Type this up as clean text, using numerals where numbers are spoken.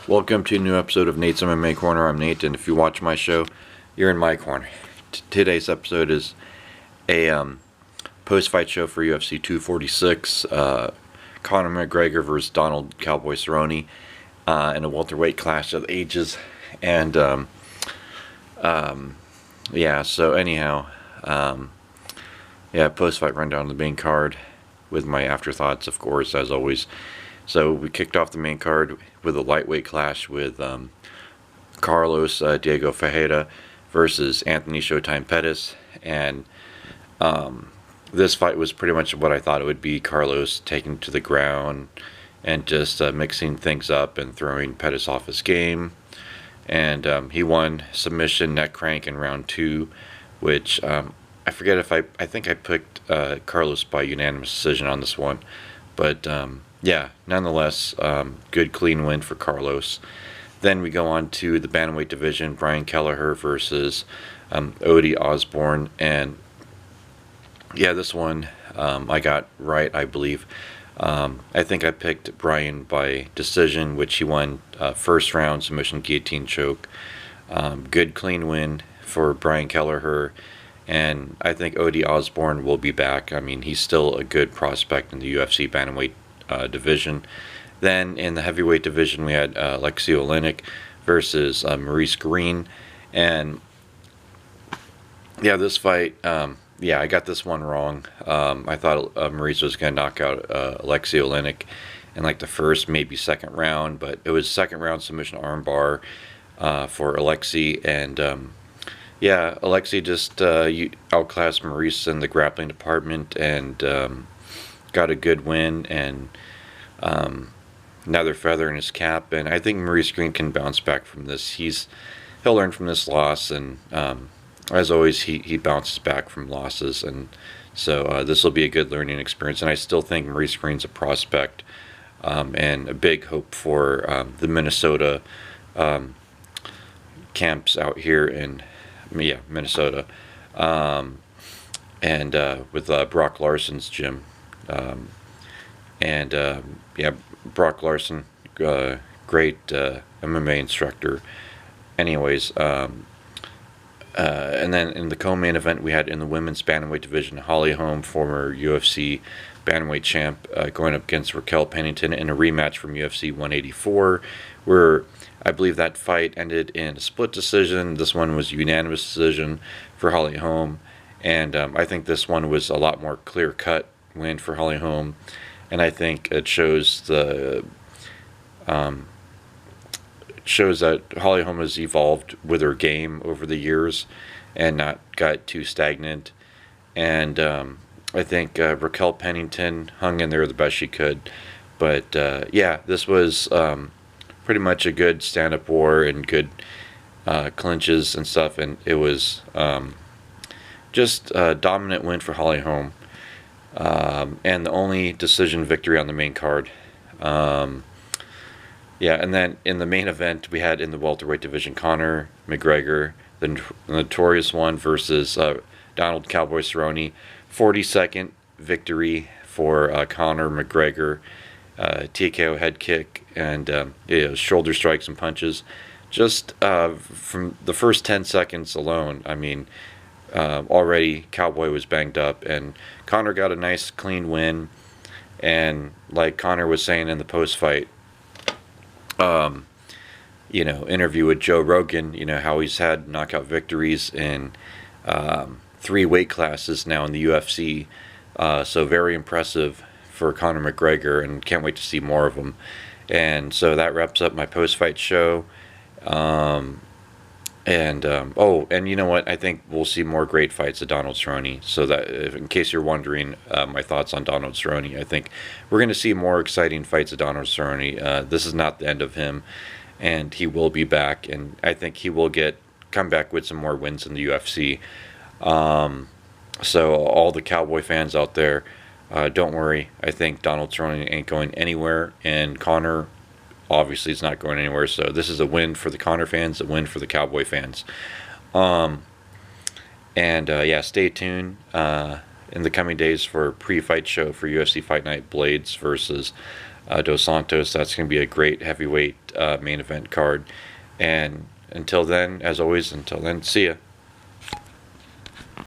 Welcome to a new episode of Nate's MMA Corner. I'm Nate, and if you watch my show, you're in my corner. Today's episode is a post-fight show for UFC 246. Conor McGregor versus Donald Cowboy Cerrone in a welterweight clash of ages. And post-fight rundown of the main card with my afterthoughts, of course, as always. So we kicked off the main card with a lightweight clash with Carlos Diego Ferreira versus Anthony Showtime Pettis, and this fight was pretty much what I thought it would be. Carlos taking to the ground and just mixing things up and throwing Pettis off his game, and he won submission neck crank in round 2, which I forget if I think I picked Carlos by unanimous decision on this one, but nonetheless, good clean win for Carlos. Then we go on to the bantamweight division, Brian Kelleher versus Odie Osborne, and this one I got right, I believe. I think I picked Brian by decision, which he won first round submission guillotine choke. Good clean win for Brian Kelleher, and I think Odie Osborne will be back. I mean, he's still a good prospect in the UFC bantamweight division. Then in the heavyweight division, we had Alexei Oleinik versus Maurice Green, and this fight, I got this one wrong. I thought Maurice was going to knock out Alexei Oleinik in like the first, maybe second round, but it was second round submission armbar for Alexei, and Alexei just outclassed Maurice in the grappling department and got a good win and another feather in his cap. And I think Maurice Green can bounce back from this. He'll learn from this loss, and as always, he bounces back from losses, and so this will be a good learning experience. And I still think Maurice Green's a prospect and a big hope for the Minnesota camps out here in Minnesota, and with Brock Larson's gym. Brock Larson, great MMA instructor. Anyways, and then in the co-main event, we had in the women's bantamweight division, Holly Holm, former UFC bantamweight champ, going up against Raquel Pennington in a rematch from UFC 184, where I believe that fight ended in a split decision. This one was unanimous decision for Holly Holm, and I think this one was a lot more clear-cut win for Holly Holm, and I think it shows that Holly Holm has evolved with her game over the years and not got too stagnant. And I think Raquel Pennington hung in there the best she could. But this was pretty much a good stand-up war and good clinches and stuff, and it was just a dominant win for Holly Holm. And the only decision victory on the main card. And then in the main event, we had in the welterweight division, Conor McGregor, the notorious one, versus Donald Cowboy Cerrone. 40-second victory for Conor McGregor. TKO head kick and shoulder strikes and punches. Just from the first 10 seconds alone, I mean, already Cowboy was banged up, and Conor got a nice clean win. And like Conor was saying in the post-fight interview with Joe Rogan, how he's had knockout victories in 3 weight classes now in the UFC, so very impressive for Conor McGregor, and can't wait to see more of them. And so that wraps up my post-fight show. And you know what? I think we'll see more great fights of Donald Cerrone. So that, in case you're wondering, my thoughts on Donald Cerrone, I think we're going to see more exciting fights of Donald Cerrone. This is not the end of him, and he will be back. And I think he will come back with some more wins in the UFC. So all the Cowboy fans out there, don't worry. I think Donald Cerrone ain't going anywhere, and Conor obviously it's not going anywhere. So this is a win for the Conor fans, a win for the Cowboy fans. Stay tuned in the coming days for a pre-fight show for UFC Fight Night Blades versus Dos Santos. That's going to be a great heavyweight main event card. And until then, as always, until then, see ya.